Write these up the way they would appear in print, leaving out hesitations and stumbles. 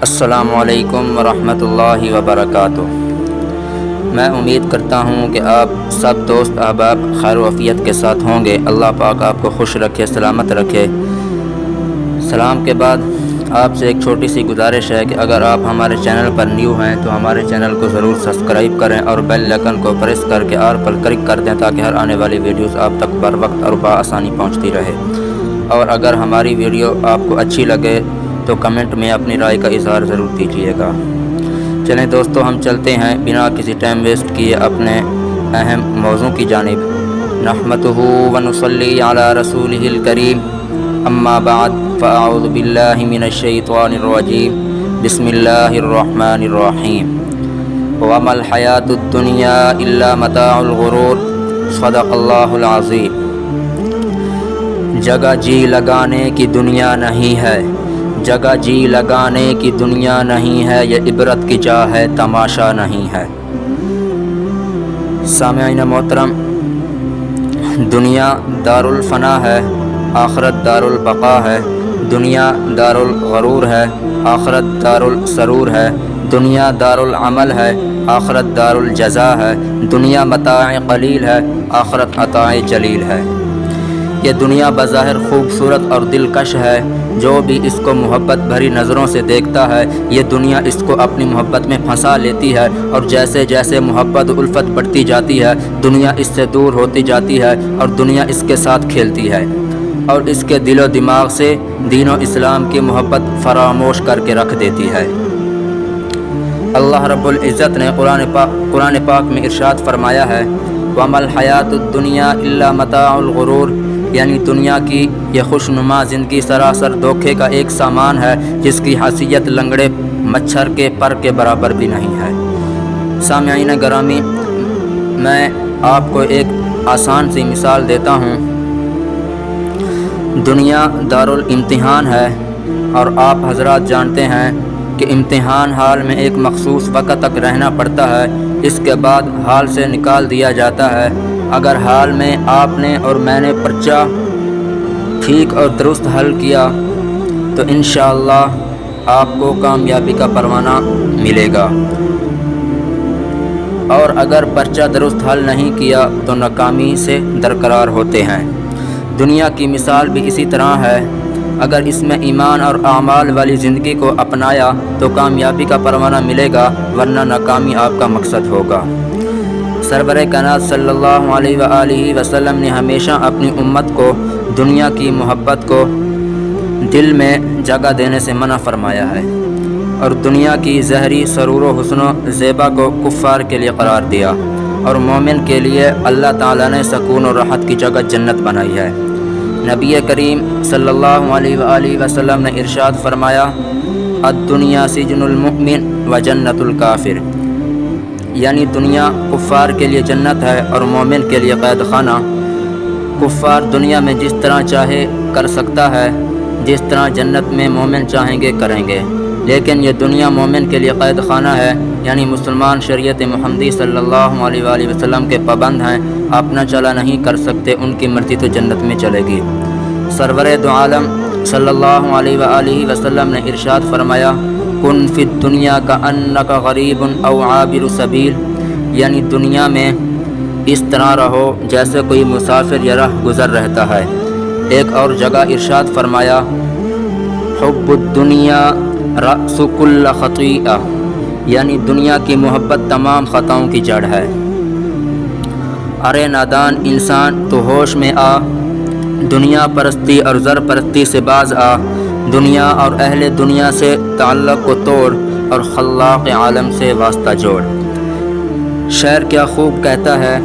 السلام علیکم ورحمۃ اللہ وبرکاتہ۔ میں امید کرتا ہوں کہ آپ سب دوست احباب خیر و عافیت کے ساتھ ہوں گے۔ اللہ پاک آپ کو خوش رکھے، سلامت رکھے۔ سلام کے بعد آپ سے ایک چھوٹی سی گزارش ہے کہ اگر آپ ہمارے چینل پر نیو ہیں تو ہمارے چینل کو ضرور سبسکرائب کریں اور بیل آئکن کو پریس کر کے آل پر کلک کر دیں تاکہ ہر آنے والی ویڈیوز آپ تک بر وقت اور بآسانی پہنچتی رہے۔ اور اگر ہماری ویڈیو آپ کو اچھی لگے تو کمنٹ میں اپنی رائے کا اظہار ضرور کیجیے گا۔ چلیں دوستو، ہم چلتے ہیں بنا کسی ٹائم ویسٹ کیے اپنے اہم موضوع کی جانب۔ نحمدہ ونصلی علی رسولہ الکریم، اما بعد فاعوذ باللہ من الشیطان الرجیم، بسم اللہ الرحمن الرحیم۔ وما الحیاۃ الدنیا الا متاع الغرور، صدق اللہ العظیم۔ جگہ جی لگانے کی دنیا نہیں ہے، جگہ جی لگانے کی دنیا نہیں ہے، یہ عبرت کی جا ہے، تماشا نہیں ہے۔ سامعین محترم، دنیا دار الفنا ہے، آخرت دار البقا ہے۔ دنیا دار الغرور ہے، آخرت دار السرور ہے۔ دنیا دار العمل ہے، آخرت دار الجزا ہے۔ دنیا متاع قلیل ہے، آخرت عطاء جلیل ہے۔ یہ دنیا بظاہر خوبصورت اور دلکش ہے، جو بھی اس کو محبت بھری نظروں سے دیکھتا ہے یہ دنیا اس کو اپنی محبت میں پھنسا لیتی ہے، اور جیسے جیسے محبت و الفت بڑھتی جاتی ہے دنیا اس سے دور ہوتی جاتی ہے اور دنیا اس کے ساتھ کھیلتی ہے اور اس کے دل و دماغ سے دین و اسلام کی محبت فراموش کر کے رکھ دیتی ہے۔ اللہ رب العزت نے قرآن پاک میں ارشاد فرمایا ہے، وَمَا الْحَيَاةُ الدُّنْيَا إِلَّا مَتَاعُ الْغُرُورِ، یعنی دنیا کی یہ خوشنما زندگی سراسر دھوکے کا ایک سامان ہے جس کی حیثیت لنگڑے مچھر کے پر کے برابر بھی نہیں ہے۔ سامعین گرامی، میں آپ کو ایک آسان سی مثال دیتا ہوں۔ دنیا دارالامتحان ہے اور آپ حضرات جانتے ہیں کہ امتحان حال میں ایک مخصوص وقت تک رہنا پڑتا ہے، اس کے بعد حال سے نکال دیا جاتا ہے۔ اگر حال میں آپ نے اور میں نے پرچہ ٹھیک اور درست حل کیا تو انشاءاللہ آپ کو کامیابی کا پروانہ ملے گا، اور اگر پرچہ درست حل نہیں کیا تو ناکامی سے درقرار ہوتے ہیں۔ دنیا کی مثال بھی اسی طرح ہے، اگر اس میں ایمان اور اعمال والی زندگی کو اپنایا تو کامیابی کا پروانہ ملے گا، ورنہ ناکامی آپ کا مقصد ہوگا۔ سرور کائنات صلی اللہ علیہ وآلہ وسلم نے ہمیشہ اپنی امت کو دنیا کی محبت کو دل میں جگہ دینے سے منع فرمایا ہے، اور دنیا کی زہری سرور و حسن و زیبا کو کفار کے لیے قرار دیا، اور مومن کے لیے اللہ تعالیٰ نے سکون و راحت کی جگہ جنت بنائی ہے۔ نبی کریم صلی اللہ علیہ وآلہ وسلم نے ارشاد فرمایا، الدنیا سجن المؤمن و جنت الکافر، یعنی دنیا کفار کے لیے جنت ہے اور مومن کے لیے قید خانہ۔ کفار دنیا میں جس طرح چاہے کر سکتا ہے، جس طرح جنت میں مومن چاہیں گے کریں گے، لیکن یہ دنیا مومن کے لیے قید خانہ ہے، یعنی مسلمان شریعت محمدی صلی اللہ علیہ وآلہ وسلم کے پابند ہیں، اپنا چلا نہیں کر سکتے، ان کی مرضی تو جنت میں چلے گی۔ سرور دو عالم صلی اللہ علیہ وآلہ وسلم نے ارشاد فرمایا، کن فی الدنیا کأنک غریب او عابر سبیل، یعنی دنیا میں اس طرح رہو جیسے کوئی مسافر یا راہ گزر رہتا ہے۔ ایک اور جگہ ارشاد فرمایا، حب الدنیا رأس کل خطیئہ، یعنی دنیا کی محبت تمام خطاؤں کی جڑ ہے۔ ارے نادان انسان تو ہوش میں آ، دنیا پرستی اور زر پرستی سے باز آ، دنیا اور اہل دنیا سے تعلق کو توڑ اور خلاق عالم سے واسطہ جوڑ۔ شاعر کیا خوب کہتا ہے،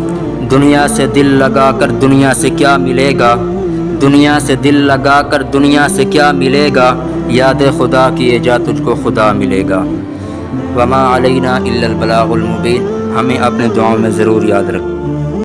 دنیا سے دل لگا کر دنیا سے کیا ملے گا، دنیا سے دل لگا کر دنیا سے کیا ملے گا، یاد خدا کیے جا تجھ کو خدا ملے گا۔ وما علینا الا البلاغ المبین، ہمیں اپنے دعاؤں میں ضرور یاد رکھ۔